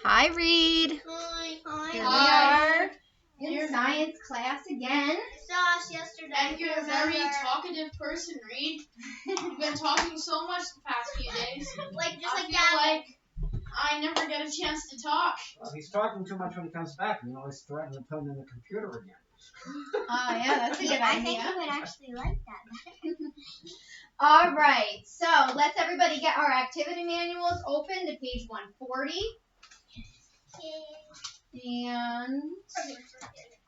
Hi, Reed. Hi. Here Hi. we are in science class again. Saw us yesterday. And you're a very talkative person, Reed. You've been talking so much the past few days. Like I never get a chance to talk. Well, he's talking too much when he comes back, and you always threaten to put him in the computer again. Oh, yeah, that's a good I idea. think he would actually like that. All right, so let's everybody get our activity manuals open to page 140. And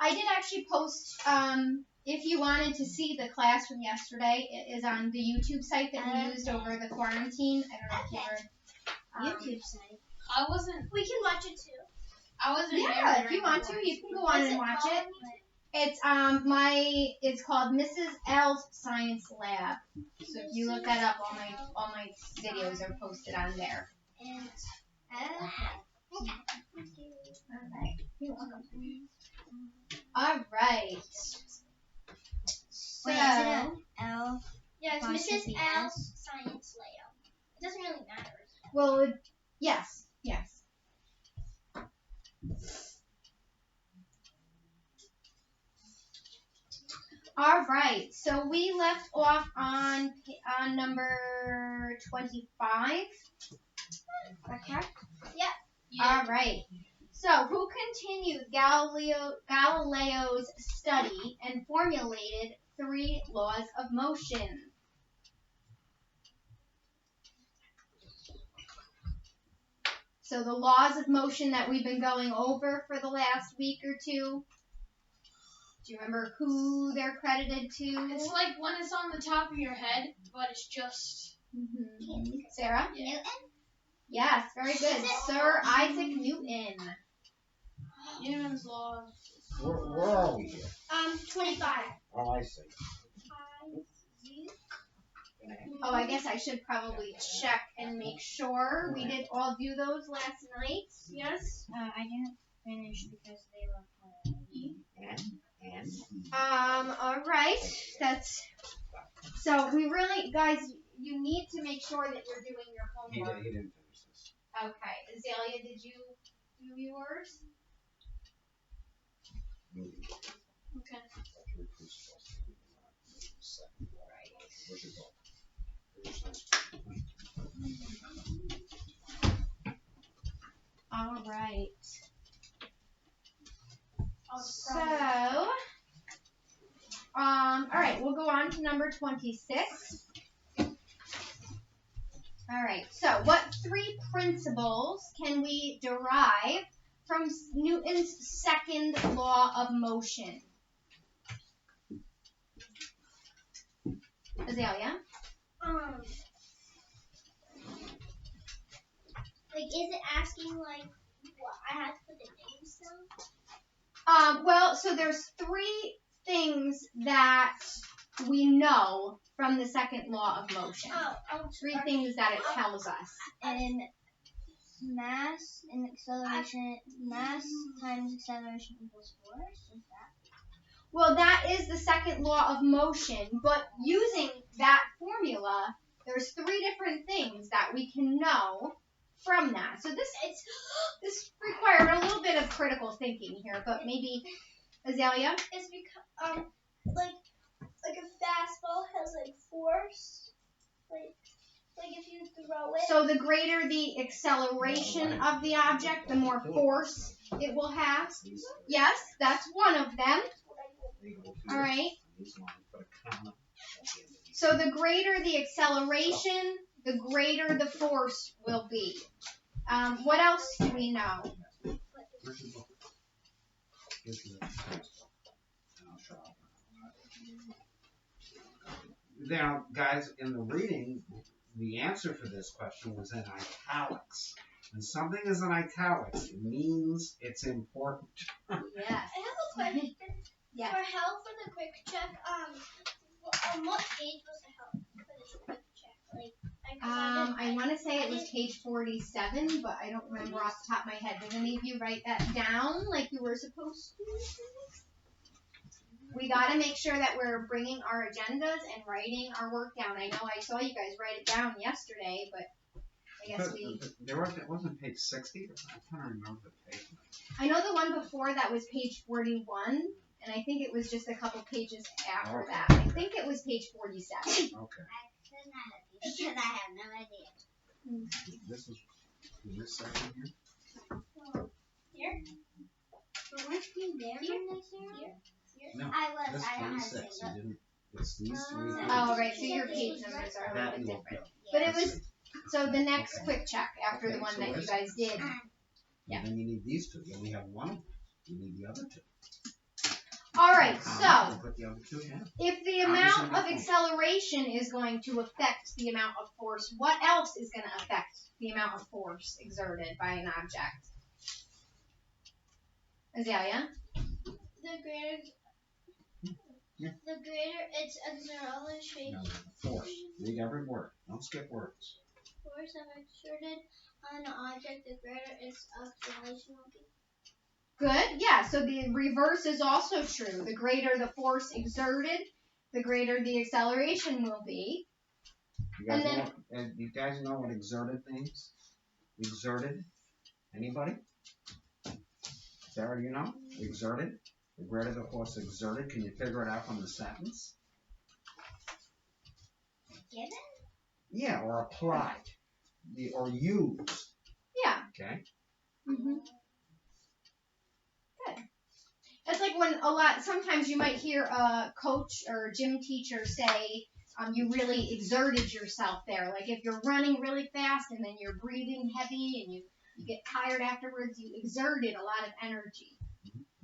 I did actually post, if you wanted to see the class from yesterday, it is on the YouTube site that we used over the quarantine. I don't know if you were... YouTube site. We can watch it too. I wasn't Yeah, there if you during want the to, you can go on and watch it. It's it's called Mrs. L's Science Lab. So if you look that up, all my videos are posted on there. Okay. You're welcome. All right. So, Wait, is it a L? Yeah, it's Mrs. L's Science Layout. It doesn't really matter. well, yes. All right. So we left off on number 25. Is that correct? Yeah. All right. So, who continued Galileo's study and formulated 3 laws of motion? So, the laws of motion that we've been going over for the last week or two. Do you remember who they're credited to? It's like when it's on the top of your head, but it's just... Sarah? Newton? Yes, very good. Sir Isaac Newton. Newton's law. Where are we here? 25. Oh, I see. Oh, I guess I should probably check and make sure we did all do those last night. Yes? I didn't finish because they left All right. That's so we really, guys, you need to make sure that you're doing your homework. He didn't finish this. Okay. Azalea, did you do yours? Okay. All right. So, all right, we'll go on to number 26. All right, so what 3 principles can we derive from Newton's second law of motion? Azalea? is it asking what I have to put the names down? Well, so there's 3 things that we know from the second law of motion. 3 things that it tells us. And mass and acceleration, mass times acceleration equals force. Is that? Well, that is the second law of motion, but using that formula, there's 3 different things that we can know from that. So this required a little bit of critical thinking here, but maybe Azalea? It's because like a fastball has force, like if you throw it. So the greater the acceleration of the object, the more force it will have. Yes, that's one of them. All right. So the greater the acceleration, the greater the force will be. What else do we know? Now, guys, in the reading, the answer for this question was in italics. When something is in italics, it means it's important. Yes. I have a question. Yeah. For help for the quick check, on what page was the help for this quick check? I want to say it was page 47, but I don't remember off the top of my head. Did any of you write that down like you were supposed to? We got to make sure that we're bringing our agendas and writing our work down. I know I saw you guys write it down yesterday, but I guess we. It wasn't page 60. I can't remember the page. I know the one before that was page 41, and I think it was just a couple pages after Okay. that. I think it was page 47. Okay. Because I have no idea. This is this section here? Here? But weren't you there when they said Here? No. I was. This I don't have to 26. say You didn't. It's these three. Oh, right. So your page numbers are a little That bit you will different. get. But it was so the next Okay. quick check after the Okay, one so that you where's- guys did. And then you need these two. You only have one of them. You need the other two. All right. We'll So put the other two in. if the How does amount it of make acceleration is going to affect the amount of force, what else is going to affect the amount of force exerted by an object? Azalea? The greater. Yeah. The greater its acceleration No, force. Read every word. Don't skip words. force of exerted on an object, the greater its acceleration will be. Good. Yeah. So the reverse is also true. The greater the force exerted, the greater the acceleration will be. You guys And know? You guys know what exerted means? Exerted. Anybody? Sarah, you know? Exerted. The greater the force exerted. Can you figure it out from the sentence? Given? Yeah, or applied. Or used. Yeah. Okay. Mm-hmm. It's like when sometimes you might hear a coach or a gym teacher say, you really exerted yourself there. Like if you're running really fast and then you're breathing heavy and you get tired afterwards, you exerted a lot of energy.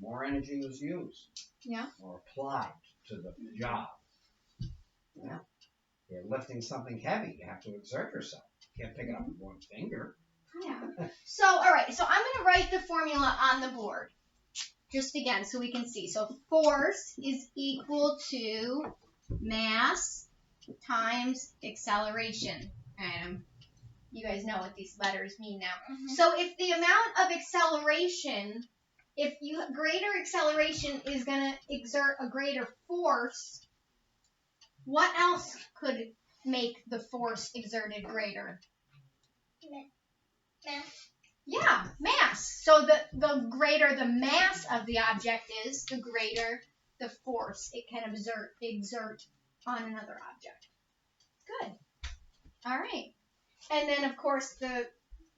More energy was used. Yeah. Or applied to the job. Yeah. You're lifting something heavy. You have to exert yourself. You can't pick it up with one finger. Yeah. So, all right. So I'm going to write the formula on the board. Just again, so we can see. So force is equal to mass times acceleration. And you guys know what these letters mean now. Mm-hmm. So if the amount of acceleration, greater acceleration is going to exert a greater force, what else could make the force exerted greater? Mass. Yeah, mass. So the greater the mass of the object is, the greater the force it can exert on another object. Good. All right. And then, of course, the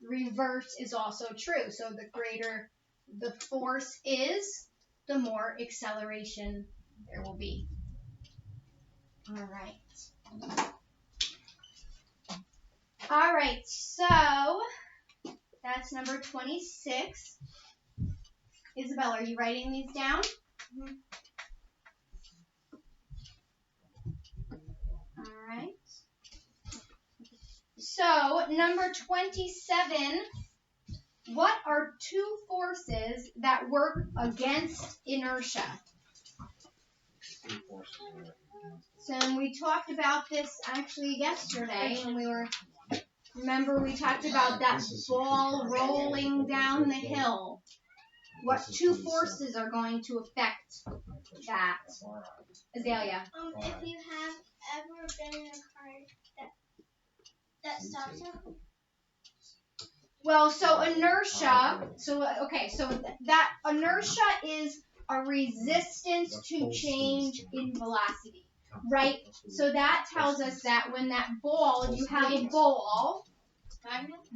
reverse is also true. So the greater the force is, the more acceleration there will be. All right. All right, so that's number 26. Isabel, are you writing these down? Mhm. All right. So, number 27. What are two forces that work against inertia? So, we talked about this actually yesterday, and remember we talked about that ball rolling down the hill. What two forces are going to affect that? Azalea. If you have ever been in a car that stops it. Well, so inertia, so that inertia is a resistance to change in velocity, right? So that tells us that when that ball, you have a ball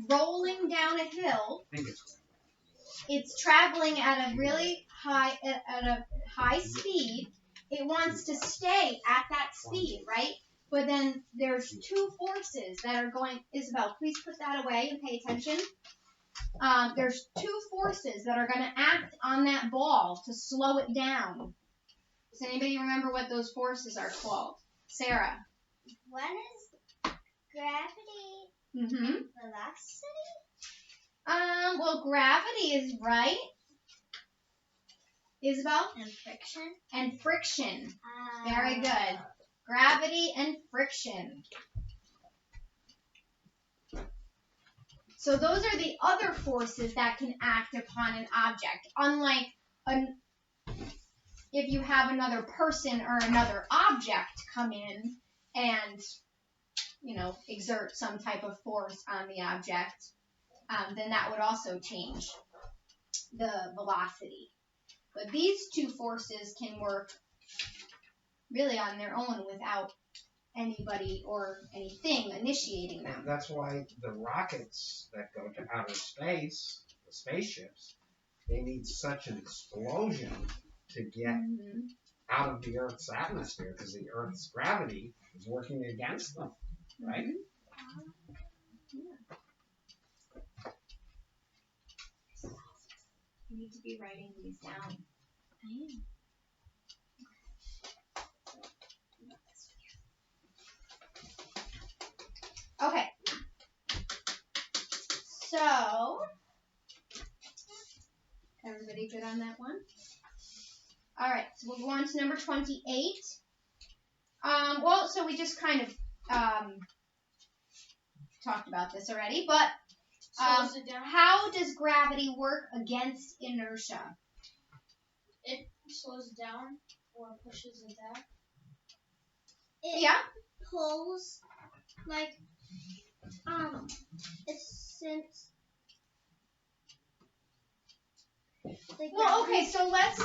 rolling down a hill, it's traveling at a really high speed. It wants to stay at that speed, right? But then there's two forces that are going. Isabel, please put that away and pay attention. There's two forces that are going to act on that ball to slow it down. Does anybody remember what those forces are called? Sarah. One is gravity Mm-hmm. and velocity. Well, gravity is right. Isabel? And friction. And friction. Very good. Gravity and friction. So those are the other forces that can act upon an object. Unlike if you have another person or another object come in and exert some type of force on the object, then that would also change the velocity. But these two forces can work really on their own without anybody or anything initiating them. That's why the rockets that go to outer space, the spaceships, they need such an explosion to get out of the Earth's atmosphere because the Earth's gravity is working against them, right? You need to be writing these down. Okay. So, everybody good on that one? All right, so we'll go on to number 28. So we just kind of talked about this already, but Slows it down. how does gravity work against inertia? It slows it down or pushes it down. Yeah. Pulls, like, it's since. Well, okay, so let's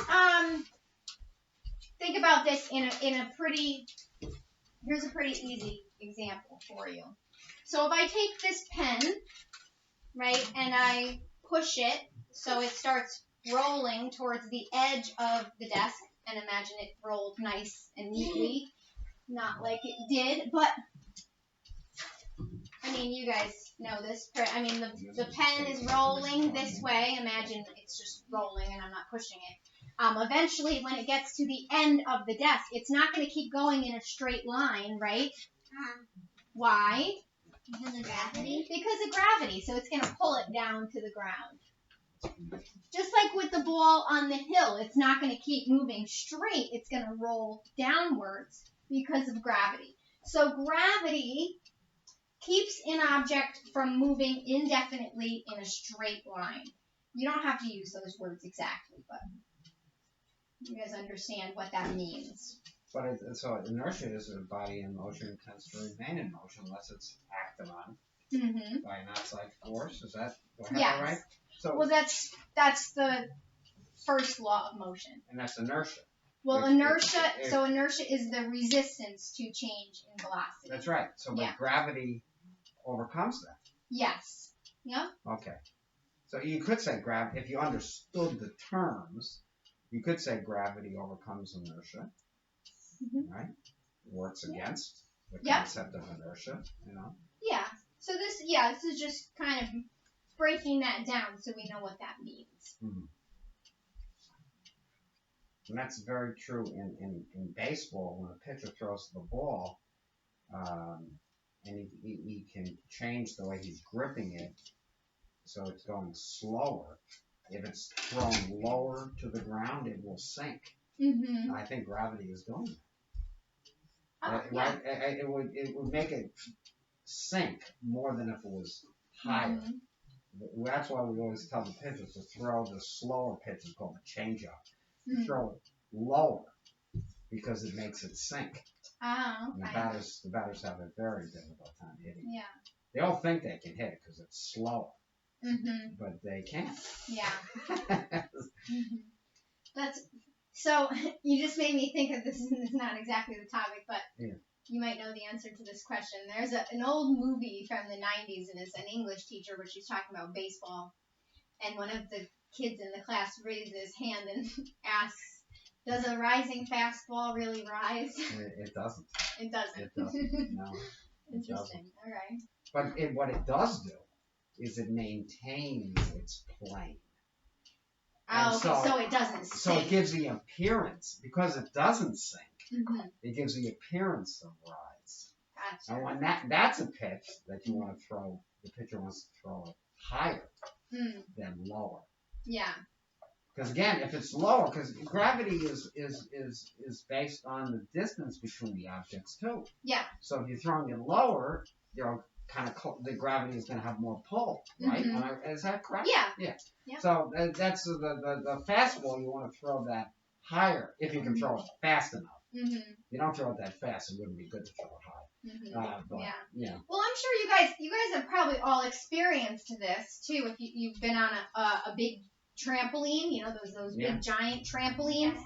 think about this in a pretty. Here's a pretty easy example for you. So if I take this pen, right, and I push it so it starts rolling towards the edge of the desk, and imagine it rolled nice and neatly, not like it did, but I mean, you guys know this. I mean, the pen is rolling this way. Imagine it's just rolling and I'm not pushing it. Eventually, when it gets to the end of the desk, it's not going to keep going in a straight line, right? Why? Because of gravity. Because of gravity. So it's going to pull it down to the ground. Just like with the ball on the hill, it's not going to keep moving straight. It's going to roll downwards because of gravity. So gravity keeps an object from moving indefinitely in a straight line. You don't have to use those words exactly, but you guys understand what that means. But so inertia is a body in motion tends to remain in motion unless it's acted on by an outside force. Is that do I have that right? So Well, that's the first law of motion. and that's inertia. Well, Which- inertia. if- So inertia is the resistance to change in velocity. That's right. So but Yeah. gravity overcomes that. Yes. Yeah. Okay. So you could say if you understood the terms, you could say gravity overcomes inertia, right? Works against the Yep. concept of inertia, you know. Yeah. So this is just kind of breaking that down so we know what that means. And that's very true in baseball when a pitcher throws the ball, and he can change the way he's gripping it so it's going slower. If it's thrown lower to the ground, it will sink. Mm-hmm. And I think gravity is doing that. Oh, Right? It would make it sink more than if it was higher. Mm-hmm. That's why we always tell the pitchers to throw the slower pitches called a changeup. Mm-hmm. Throw it lower because it makes it sink. Oh, And okay. the batters have a very difficult time hitting. Yeah. They all think they can hit it because it's slower, Mm-hmm. but they can't. Yeah. Mm-hmm. That's so. You just made me think of this. Is not exactly the topic, but Yeah. you might know the answer to this question. There's an old movie from the 90s, and it's an English teacher, but she's talking about baseball. And one of the kids in the class raises his hand and asks, "Does a rising fastball really rise?" It doesn't. It doesn't. It doesn't. No. It Interesting. doesn't. All right. But what it does do is it maintains its plane. Oh, And okay. So it doesn't So sink. it gives the appearance, because it doesn't sink, Mm-hmm. it gives the appearance of rise. Gotcha. And when that's a pitch that you want to throw, the pitcher wants to throw it higher Mm. than lower. Yeah. Because again, if it's lower, because gravity is based on the distance between the objects too. Yeah. So if you're throwing it lower, the gravity is going to have more pull, right? Mhm. Is that correct? Yeah. Yeah. So that's the fastball. You want to throw that higher if you can throw it fast enough. Mm-hmm. You don't throw it that fast; it wouldn't be good to throw it high. But, Yeah. you know, Well, I'm sure you guys have probably all experienced this too. If you've been on a big trampoline, you know those Yeah. big giant trampolines.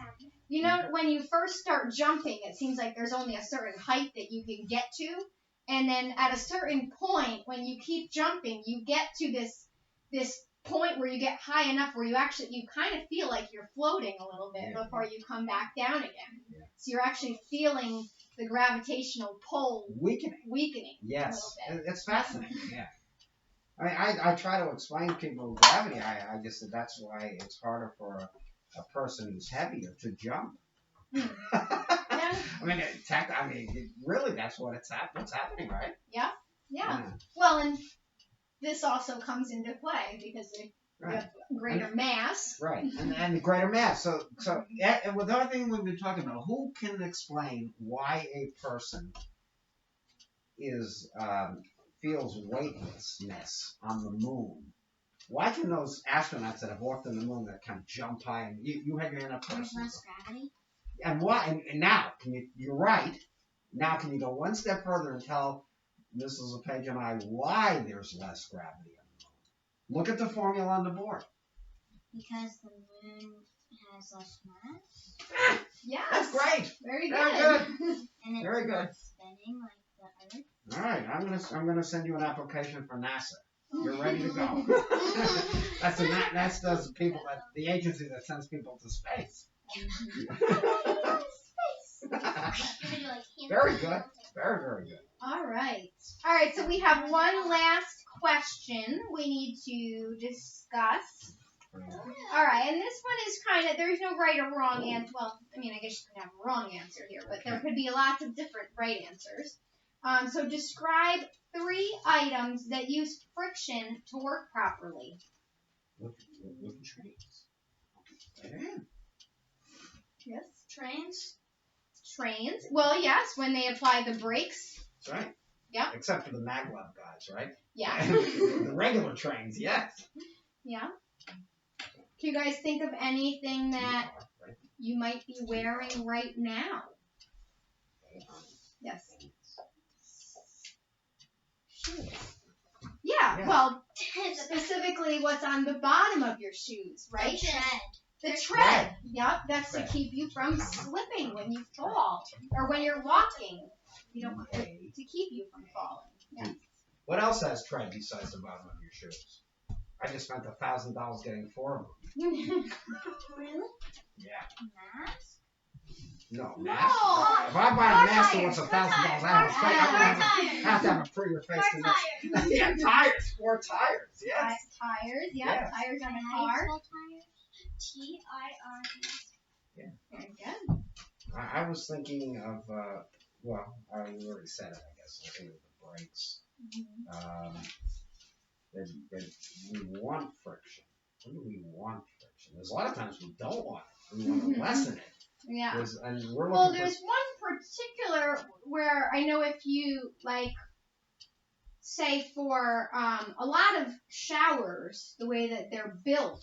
You know, when you first start jumping, it seems like there's only a certain height that you can get to, and then at a certain point, when you keep jumping, you get to this point where you get high enough where you kind of feel like you're floating a little bit before you come back down again. Yeah. So you're actually feeling the gravitational pull weakening. Yes, A little bit. it's fascinating. Yeah. I try to explain to people gravity. I just said that's why it's harder for a person who's heavier to jump. I mean, really, that's what's happening, right? Yeah. Well, and this also comes into play because you have greater mass. Right, and the greater mass. So and with the other thing we've been talking about, who can explain why a person feels weightlessness on the moon? Why can those astronauts that have walked on the moon that can jump high and you had your hand up There's first? less gravity. And why? And now, you're right. Now, can you go one step further and tell Mrs. LePage and I why there's less gravity on the moon? Look at the formula on the board. Because the moon has less mass. Yes. That's great. Very Very good. And it's Very good. not spinning like the Earth. All right, I'm gonna send you an application for NASA. You're ready to go. That's those people the agency that sends people to space. Very good. Very, very good. All right. So we have one last question we need to discuss. All right, and this one is kind of, there's no right or wrong answer. Well, I mean, I guess you can have a wrong answer here, but there could be lots of different right answers. So describe 3 items that use friction to work properly. Wooden trains. Yes. Trains. Well, yes, when they apply the brakes. That's right. Yeah. Except for the maglev guys, right? Yeah. The regular trains, yes. Yeah. Do you guys think of anything that Right. you might be wearing right now? Yes. Shoes. Yeah, well, specifically what's on the bottom of your shoes, right? The tread. Yep, that's to keep you from slipping when you fall or when you're walking. You don't want to keep you from falling. Yeah. What else has tread besides the bottom of your shoes? I just spent $1,000 getting 4 of them. Really? Yeah. Mask? No, No. mask. If I buy a mask that wants $1,000, I'm gonna have to have a prettier face than this. Yeah, tires. 4 tires. Yes. Tires, yeah. Yes. Tires on a Can I car. spell tires? T-I-R-E. Very good. I was thinking of well, I already said it. I guess I was thinking of the brakes. That we want friction. When do we want friction? There's a lot of times we don't want it. We want to lessen it. Yeah. And we're Well, looking there's one particular where I know if you say for a lot of showers, the way that they're built,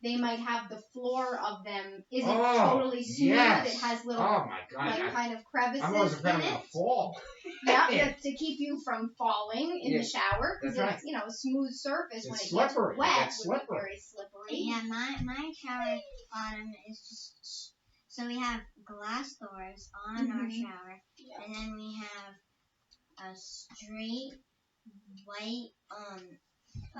they might have the floor of them isn't totally smooth. Yes. It has little oh my God, kind of crevices I'm always afraid in I'm gonna it. fall. Yeah, Yeah. that's to keep you from falling in Yeah. the shower because That's it's a smooth surface. It's When it slippery. gets wet, It's it would be slippery. very slippery. Yeah, my shower bottom is just so we have glass doors on our shower, and then we have a straight white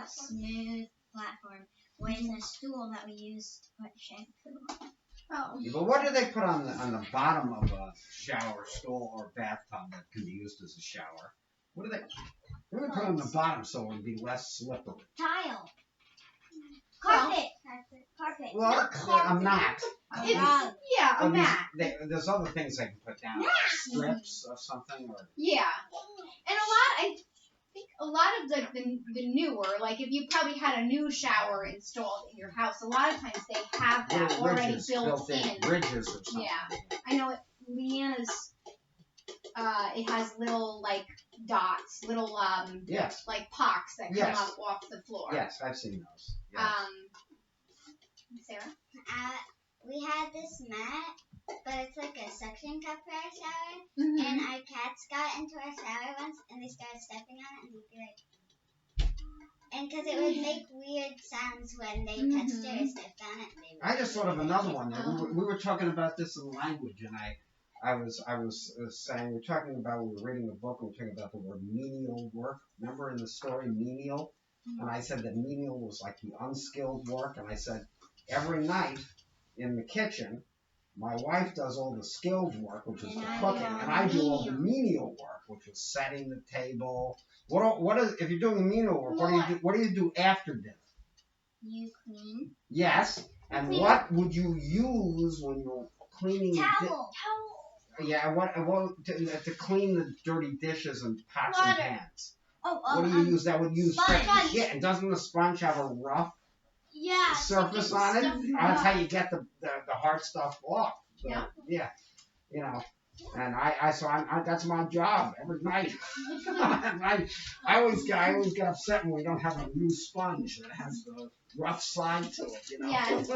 smooth platform with a stool that we use to put shampoo on. Oh. Yeah, but what do they put on the bottom of a shower stall or bathtub that can be used as a shower? What do they put on the bottom so it would be less slippery? Tile. Carpet. Well, a mat. It's, yeah, a mat. There's other things they can put down, like strips or something. Or Yeah, and I think a lot of the newer, like if you probably had a new shower installed in your house, a lot of times they have that little already ridges built in. Ridges or something. Yeah. I know Leanna's, it has little dots, little Yes. pocks that come Yes. up off the floor. Yes, I've seen those. Yes. Sarah? We had this mat but it's like a suction cup for our shower. Mhm. And our cats got into our shower once, and they started stepping on it, and they'd be like, and because it would make weird sounds when they touched it or stepped on it. They would I just thought of another one. Oh. We were talking about this in language, and I was saying, we're talking about, we were reading the book, and we were talking about the word menial work. Remember in the story, menial? And I said that menial was like the unskilled work, and I said, every night in the kitchen, my wife does all the skilled work, which is And the I do cooking, all and the I do all the menial. menial work, which is setting the table. What is, if you're doing the menial work, what do you do after dinner? You clean. Yes. And Clean. what would you use when you're cleaning Towel. yeah, what to clean the dirty dishes and pots and Water. pans? Oh, What do you use? That would use sponge. Yeah, and doesn't the sponge have a rough Yeah. surface on it? That's how you get the hard stuff off. Yeah. Yeah. You know. And so that's my job every night. I always get upset when we don't have a new sponge that has the rough side to it, you know. Yes.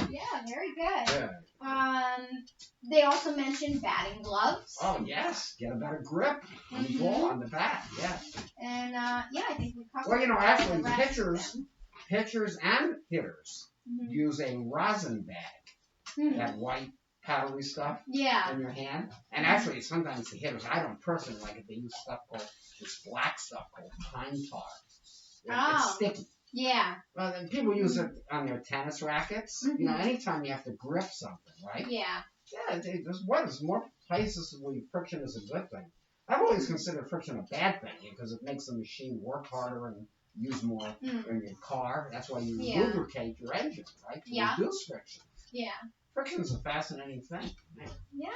Yeah, very good. Yeah. They also mentioned batting gloves. Oh yes, get a better grip on the ball, on the bat. Yeah. And yeah, I think we covered. Well, you know, all actually, the rest of pitchers and hitters them. use a rosin bag, Mhm. that white powdery stuff Yeah. in your hand. And actually, sometimes the hitters, I don't personally like it. They use stuff called this black stuff called pine tar. It's Oh. sticky. Yeah. Well, then people use it on their tennis rackets. You know, anytime you have to grip something, right? Yeah. Yeah, there's more places where friction is a good thing. I've always considered friction a bad thing because it makes the machine work harder and use more in your car. That's why you Yeah. lubricate your engine, right? To Yeah. reduce friction. Yeah. Friction is a fascinating thing. Yeah.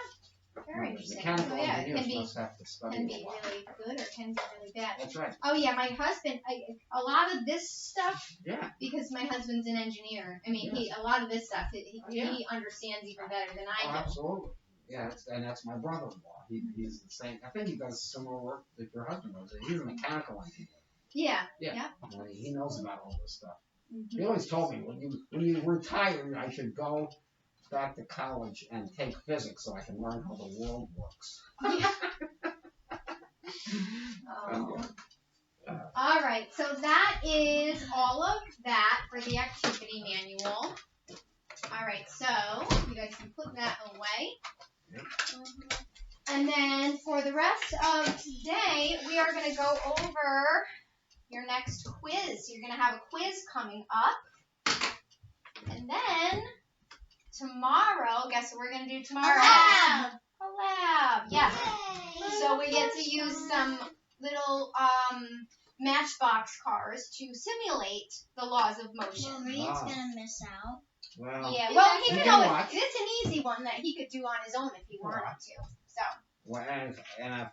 Very interesting. Mechanical So, yeah, it engineers can be must have to study can a be lot. really good or can be really bad. That's right. Oh yeah, my husband. A lot of this stuff, Yeah. because my husband's an engineer. I mean, a lot of this stuff he understands even better than Oh, I do. absolutely. Yeah, that's my brother-in-law. He's the same. I think he does similar work that your husband does. He's a mechanical engineer. Yeah. Yeah. He knows about all this stuff. Mhm. He always told me when you retire, I should go back to college and take physics so I can learn how the world works. Oh. All right, so that is all of that for the activity manual. All right, so you guys can put that away. And then for the rest of today, we are going to go over your next quiz. You're going to have a quiz coming up. And then tomorrow, guess what we're going to do tomorrow? A lab. Yeah. So we get to use some little Matchbox cars to simulate the laws of motion. Well, Reed's gonna miss out. Well, Yeah, well, he You can can always, watch. it's an easy one that he could do on his own if he wanted to. So, well, and if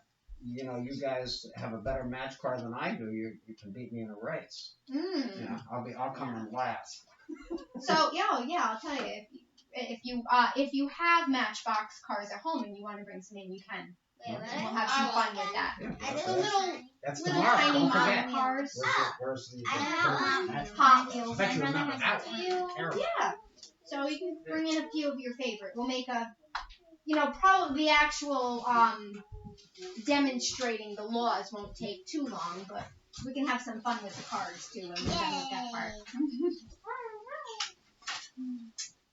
you know you guys have a better match car than I do, you can beat me in a race. You know, I'll come in last. So yeah, I'll tell you if you have Matchbox cars at home and you want to bring some in, you can. Wait, And what? we'll have some fun with that. Yeah, I that's, just that's Little tomorrow. tiny Don't model forget. cars. Where's the I have That's- Hot I Wheels. bet you My brother remember has that a one. few. Terrible. Yeah. So you can bring in a few of your favorite. We'll make a, probably the actual demonstrating the laws won't take too long, but we can have some fun with the cars too when we're done with that part.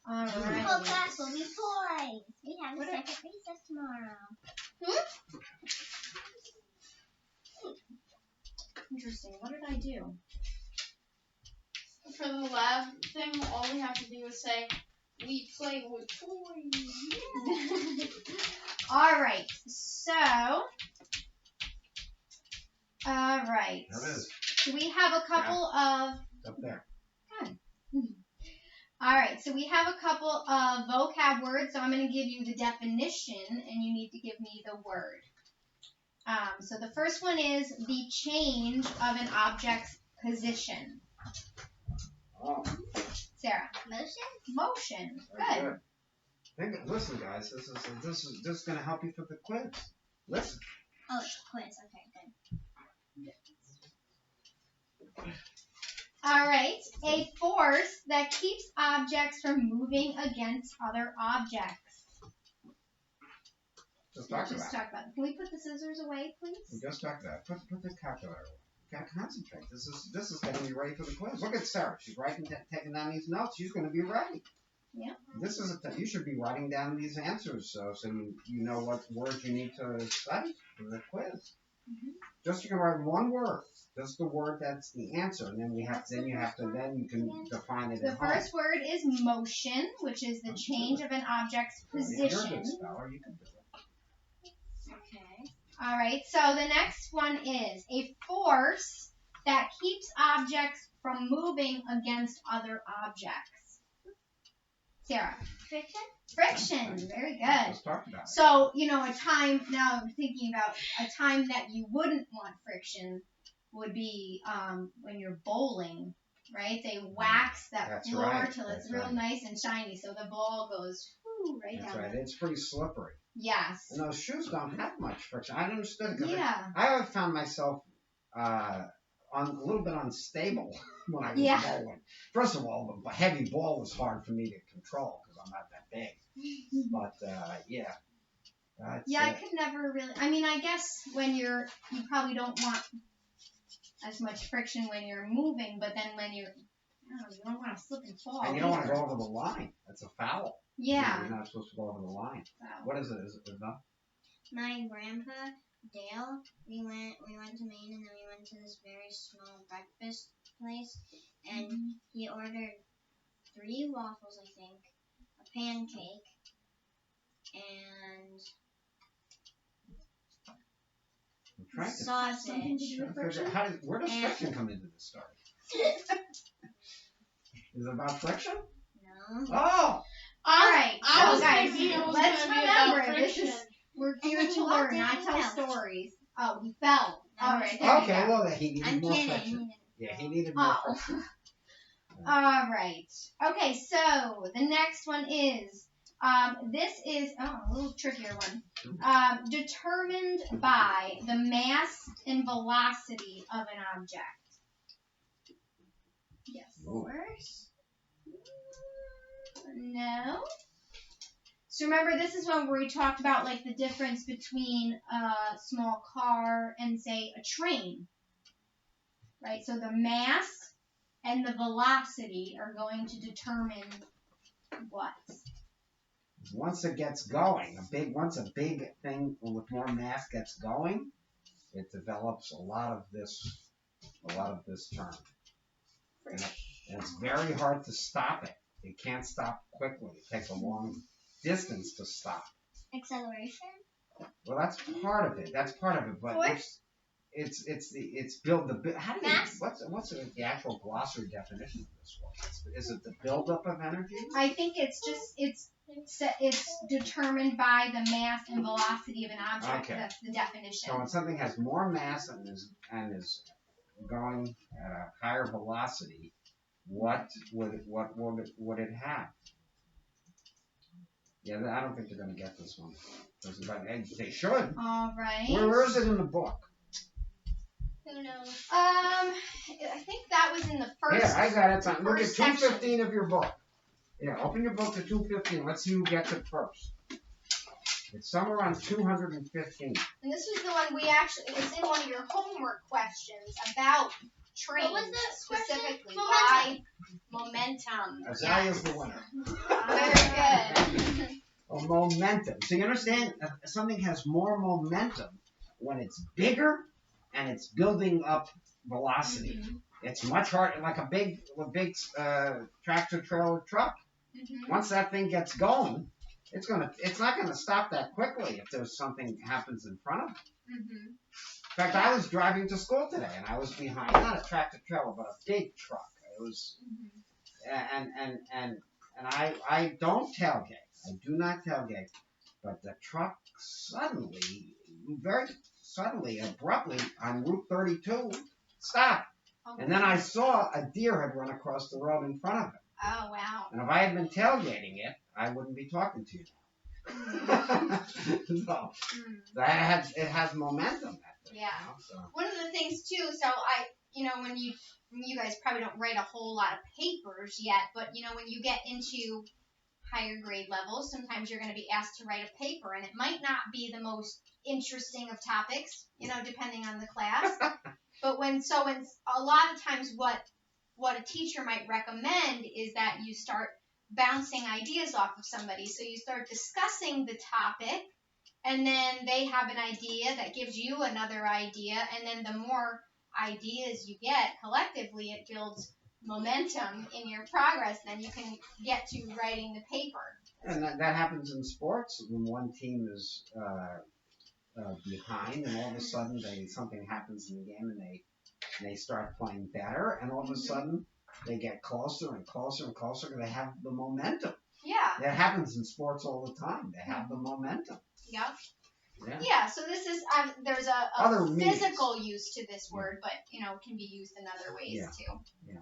All Whole right. class will be toys. We have a second recess tomorrow. Interesting. What did I do? For the lab thing, all we have to do is say, we play with toys. All right. So. All right. There it is. So we have a couple of. Up there. All right, so we have a couple of vocab words, so I'm going to give you the definition, and you need to give me the word. So the first one is the change of an object's position. Oh, Sarah. Motion? Motion. very Good. good. Listen, guys, this is going to help you for the quiz. Listen. Oh, it's a quiz. Okay, good. All right. A force that keeps objects from moving against other objects. Just talk about Just it. talk about it. Can we put the scissors away, We please? just talked about it. Put the calculator away. Gotta concentrate. This is getting you ready for the quiz. Look at Sarah. She's taking down these notes. She's going to be ready. Yeah. This is you should be writing down these answers so you know what words you need to study for the quiz. Mhm. Just you can write one word. Just the word that's the answer, and then you can define it The at home. first word is motion, which is the change of an object's You're a position. good speller. You can do it. Okay. All right. So the next one is a force that keeps objects from moving against other objects. Sarah. Friction? Friction. Very good. Just talk about it. So, a time, now I'm thinking about a time that you wouldn't want friction would be when you're bowling, right? They wax that That's floor right, till it's that's real right. nice and shiny, so the ball goes right That's down. right. It's pretty slippery. Yes. And those shoes don't have much friction. I understood it. 'Cause Yeah. I always found myself a little bit unstable when I was Yeah. bowling. First of all, the heavy ball was hard for me to control because I'm not that big. But yeah. That's Yeah, I it. could never really. I mean, I guess when you probably don't want as much friction when you're moving, but then when you don't want to slip and fall. And you don't want to either. go over the line. That's a foul. Yeah. You're not supposed to go over the line. So. What is it? Is it enough? My grandpa, Dale, we went to Maine and then we went to this very small breakfast place and he ordered 3 waffles, I think, a pancake, and I'm trying to sausage. figure out where does friction come into this story? Is it about friction? No. Oh! All right. I So was guys, thinking it was let's gonna be about remember this friction. is we're And here then to he learn, walked in not and tell fell. stories. Oh, he fell. All right. There Okay, we go. well, he needed I'm more kidding. friction. Yeah, he needed more Oh. friction. All right. Okay, so the next one is this is a little trickier one. Determined by the mass and velocity of an object. Yes. Force? No. So remember, this is one where we talked about like the difference between a small car and say a train. Right? So the mass and the velocity are going to determine what? Once it gets going, once a big thing with more mass gets going, it develops a lot of this term. And it's very hard to stop it. It can't stop quickly. It takes a long distance to stop. Acceleration? Well, that's part of it. But Force? it's build the how do you Mass? what's the actual glossary definition of this one? Is it the buildup of energy? I think it's determined by the mass and velocity of an object. Okay. That's the definition. So when something has more mass and is going at a higher velocity, what would it have? Yeah, I don't think they're going to get this one. They should. All right. Where is it in the book? Who knows? I think that was in the first. Here, I got it. Look at first section. 215 of your book. Yeah, open your book to 215. Let's see who gets it first. It's somewhere on 215. And this was the one it was in one of your homework questions about trains. What was the question? specifically? Momentum. Why momentum? Azalea's the winner. Very good. Oh, momentum. So you understand, something has more momentum when it's bigger and it's building up velocity. It's much harder, like a big tractor trailer truck. Once that thing gets going, it's not gonna stop that quickly if there's something happens in front of it. In fact, I was driving to school today and I was behind not a tractor trailer but a big truck. It was, and I don't tailgate. I do not tailgate, but the truck very suddenly, abruptly on Route 32 stopped. And then I saw a deer had run across the road in front of it. Oh wow. And if I had been tailgating it, I wouldn't be talking to you now. So, it has momentum. That thing, Yeah. So. One of the things too. So when you you guys probably don't write a whole lot of papers yet, but when you get into higher grade levels, sometimes you're going to be asked to write a paper, and it might not be the most interesting of topics, depending on the class. But when a lot of times what a teacher might recommend is that you start bouncing ideas off of somebody. So you start discussing the topic, and then they have an idea that gives you another idea, and then the more ideas you get collectively, it builds momentum in your progress, then you can get to writing the paper. And that happens in sports when one team is behind, and all of a sudden something happens in the game, and they start playing better, and all of a sudden they get closer and closer and closer because they have the momentum. Yeah. That happens in sports all the time. They have the momentum. Yep. Yeah. Yeah, so this is there's a Other physical use to this word, but it can be used in other ways too. Yeah.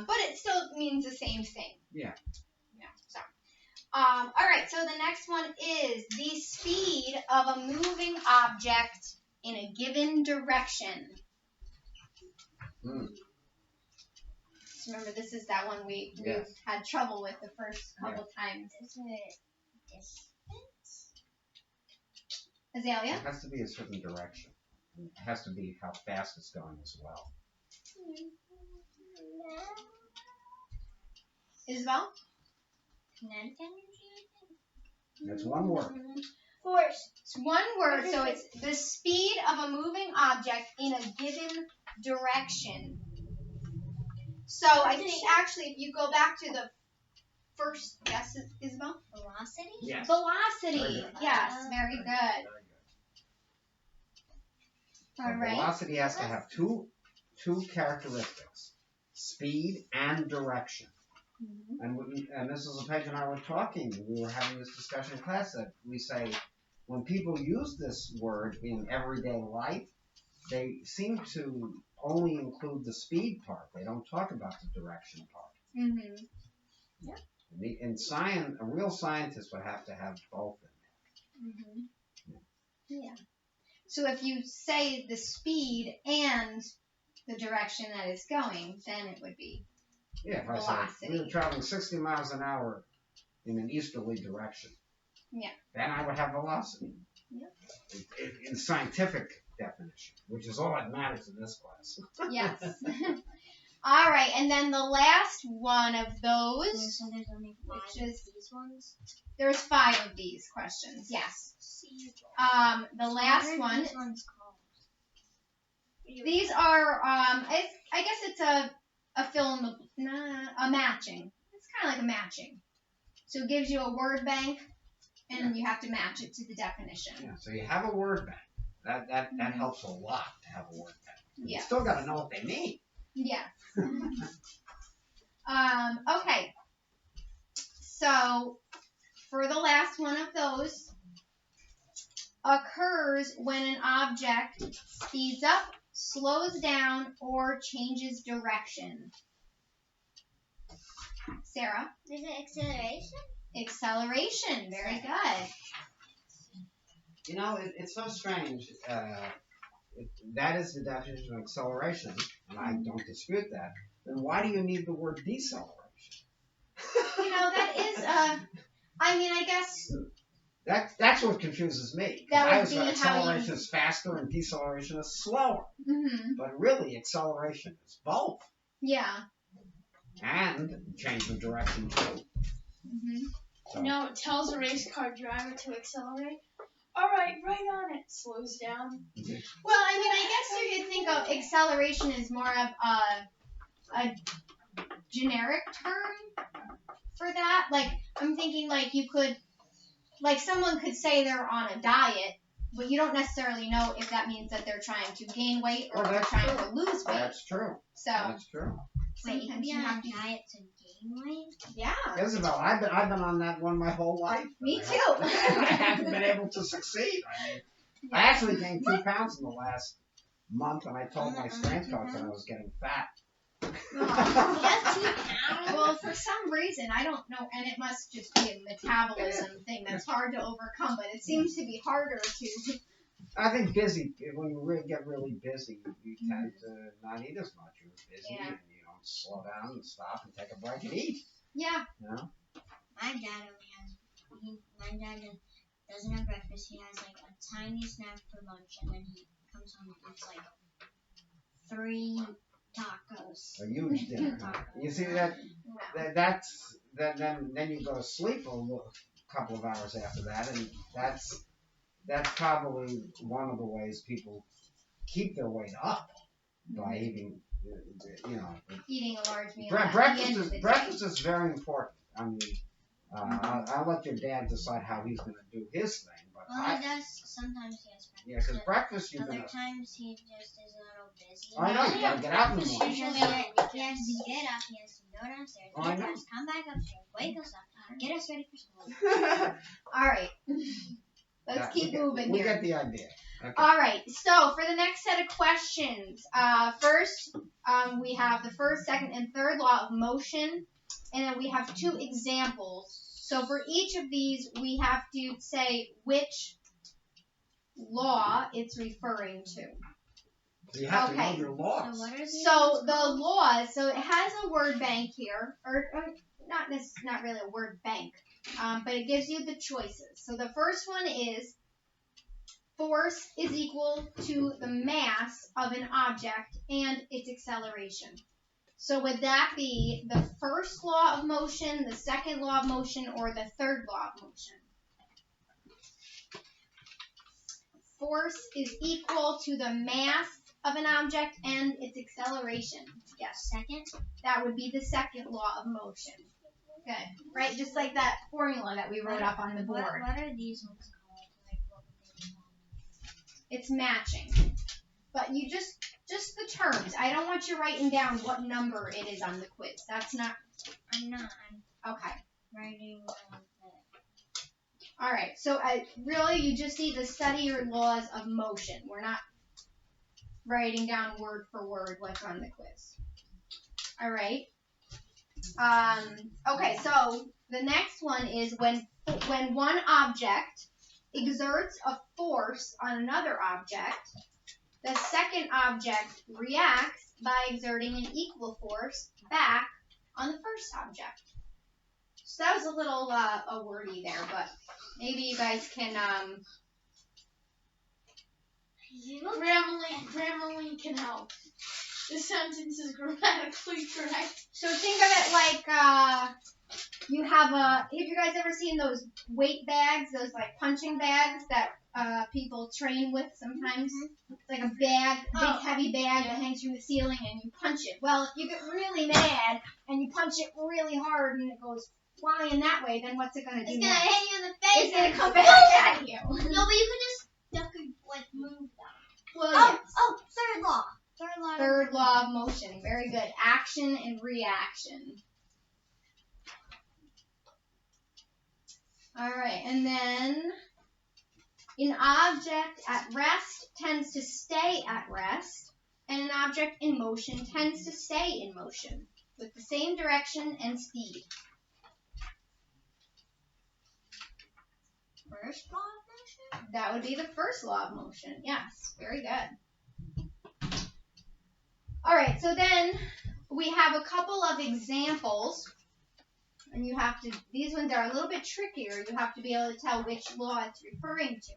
But it still means the same thing. Yeah. So, all right. So the next one is the speed of a moving object in a given direction. So remember, this is that one we've had trouble with the first couple times. Isn't it distance? Azalea? It has to be a certain direction. It has to be how fast it's going as well. Isabel? Kinetic energy, That's one word. Force. It's one word, so it's the speed of a moving object in a given direction. So I think actually, if you go back to the first, yes, Isabel? Velocity? Yes. Velocity. Very good. Yes, very good. All So right. velocity has to have two characteristics: speed and direction. And Mrs. LePage and I were talking. We were having this discussion in class that we say when people use this word in everyday life, they seem to only include the speed part. They don't talk about the direction part. Mm-hmm. Yeah. In science, a real scientist would have to have both in Mm-hmm. Yeah. So if you say the speed and the direction that it's going, then it would be there. Yeah, if I velocity. said we were traveling 60 miles an hour in an easterly direction, Yeah. then I would have velocity. Yep. In scientific definition, which is all that matters in this class. Yes. All right, and then the last one of those, So there's only 5 which of is these ones. there's 5 of these questions. Yes. The last What are one. these ones called? These are I guess it's a fill in the a matching. It's kind of like a matching. So it gives you a word bank, and you have to match it to the definition. Yeah, so you have a word bank. That helps a lot to have a word bank. Yeah. You still got to know what they mean. Yeah. Okay. So for the last one of those, occurs when an object speeds up, slows down, or changes direction. Sarah? Is it acceleration? Acceleration. Very good. You know, it's so strange. That is the definition of acceleration, and I don't dispute that. Then why do you need the word deceleration? That is I guess That's what confuses me. That would I was be how acceleration you- is faster and deceleration is slower. mhm. But really, acceleration is both. Yeah. And change of direction too. Mhm. So, No, it tells a race car driver to accelerate. All right, right on it. Slows down. Well, I guess you could think of acceleration as more of a generic term for that. Like, I'm thinking like you could, like someone could say they're on a diet, but you don't necessarily know if that means that they're trying to gain weight or Well, they're that's trying true. to lose weight. That's true. So, That's true. Wait, you can sometimes be you on have a to, diet to gain weight? yeah. Isabel, I've been on that one my whole life. Me I too. haven't been able to succeed. I actually gained 2 pounds in the last month, and I told my strength coach that I was getting fat. Just 2 pounds? Well, for some reason, I don't know, and it must just be a metabolism thing that's hard to overcome, but it seems to be harder to I think busy, when you really get really busy, you tend to not eat as much. You're busy Yeah. and you don't slow down and stop and take a break and eat. Yeah. You know? My dad only has. My dad doesn't have breakfast. He has like a tiny snack for lunch, and then he comes home and eats like 3 tacos. A huge dinner. Huh? You see then you go to sleep a couple of hours after that, and that's probably one of the ways people keep their weight up by eating, Eating a large meal. breakfast is very important. I mean, I'll let your dad decide how he's going to do his thing, but Well, he does. Sometimes he has breakfast. yeah, because breakfast you're Other going to. times he just is a little busy. I know, you got to get out in the morning. He has to get up. He has to go downstairs. Oh, I know. Come back upstairs. Wake us up. Get us ready for school. All right. Let's keep moving we here. get the idea. Okay. All right. So for the next set of questions, first we have the first, second, and third law of motion, and then we have 2 examples. So for each of these, we have to say which law it's referring to. So you have to know Okay. your laws. So what are these? So the laws. So it has a word bank here, or not really a word bank, but it gives you the choices. So the first one is force is equal to the mass of an object and its acceleration. So would that be the first law of motion, the second law of motion, or the third law of motion? Force is equal to the mass of an object and its acceleration. Yes, Second. that would be the second law of motion. Good. Right? Just like that formula that we wrote up on the board. What are these ones called? Like, what would they be called? It's matching. But you just the terms. I don't want you writing down what number it is on the quiz. That's not. I'm not. I'm Okay. writing the. All right. So really, you just need to study your laws of motion. We're not writing down word for word what's on the quiz. All right. Okay. So the next one is when one object exerts a force on another object, the second object reacts by exerting an equal force back on the first object. So that was a little wordy there, but maybe you guys can Grammarly can help. The sentence is grammatically correct. So think of it like you have have you guys ever seen those weight bags, those like punching bags that people train with sometimes? It's like a bag, a big heavy bag that hangs from the ceiling and you punch it. Well, if you get really mad and you punch it really hard and it goes flying that way, then what's it going to do? It's gonna next? hit you in the face. It's going to come back at you. No, but you could just duck and like move that. Well, Oh, yes. third law. Third law. Third law of motion. Very good. Action and reaction. All right, and then an object at rest tends to stay at rest, and an object in motion tends to stay in motion with the same direction and speed. First law of motion. That would be the first law of motion. Yes, very good. All right, so then we have a couple of examples. And you have to, these ones are a little bit trickier. You have to be able to tell which law it's referring to.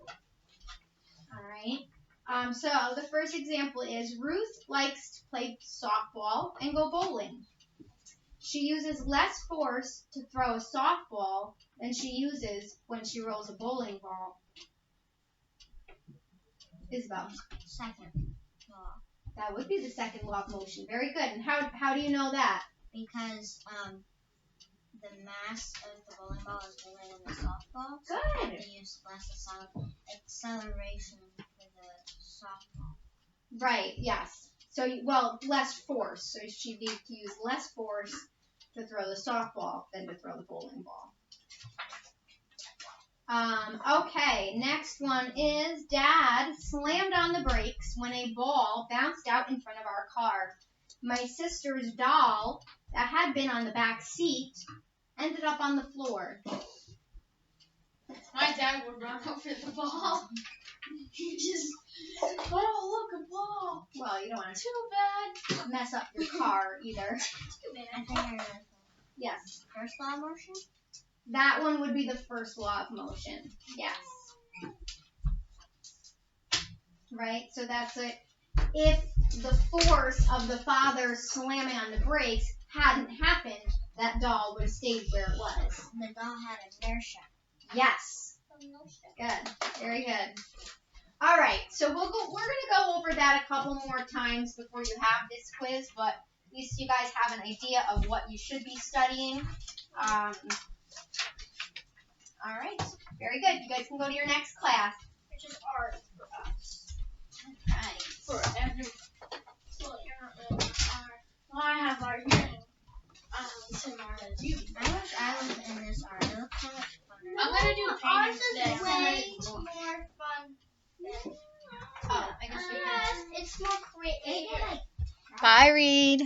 All right. So the first example is Ruth likes to play softball and go bowling. She uses less force to throw a softball than she uses when she rolls a bowling ball. Isabel. Second law. That would be the second law of motion. Very good. And how do you know that? Because the mass of the bowling ball is bigger than the softball. So Good. they use less acceleration for the softball. Right, yes. So, less force. So she needs to use less force to throw the softball than to throw the bowling ball. Okay, next one is Dad slammed on the brakes when a ball bounced out in front of our car. My sister's doll that had been on the back seat ended up on the floor. My dad would run over the ball. You just, oh look, a ball. Well, you don't want Too bad. to mess up your car either. Too bad. I think I know this one. Yes. First law of motion? That one would be the first law of motion. Yes. Right? So that's it. If the force of the father slamming on the brakes hadn't happened, that doll would have stayed where it was. The doll had inertia. Yes. Good. Very good. All right. So we're gonna go over that a couple more times before you have this quiz, but at least you guys have an idea of what you should be studying. All right. Very good. You guys can go to your next class. Which is art for us. Right. For every. Well, you're not really art. Well, I have art hearing. Same art as you. I wish I was in this art. It looks so much fun. I'm gonna do painting today. way more fun. Oh, I guess we can. It's more creative. Bye, Reed.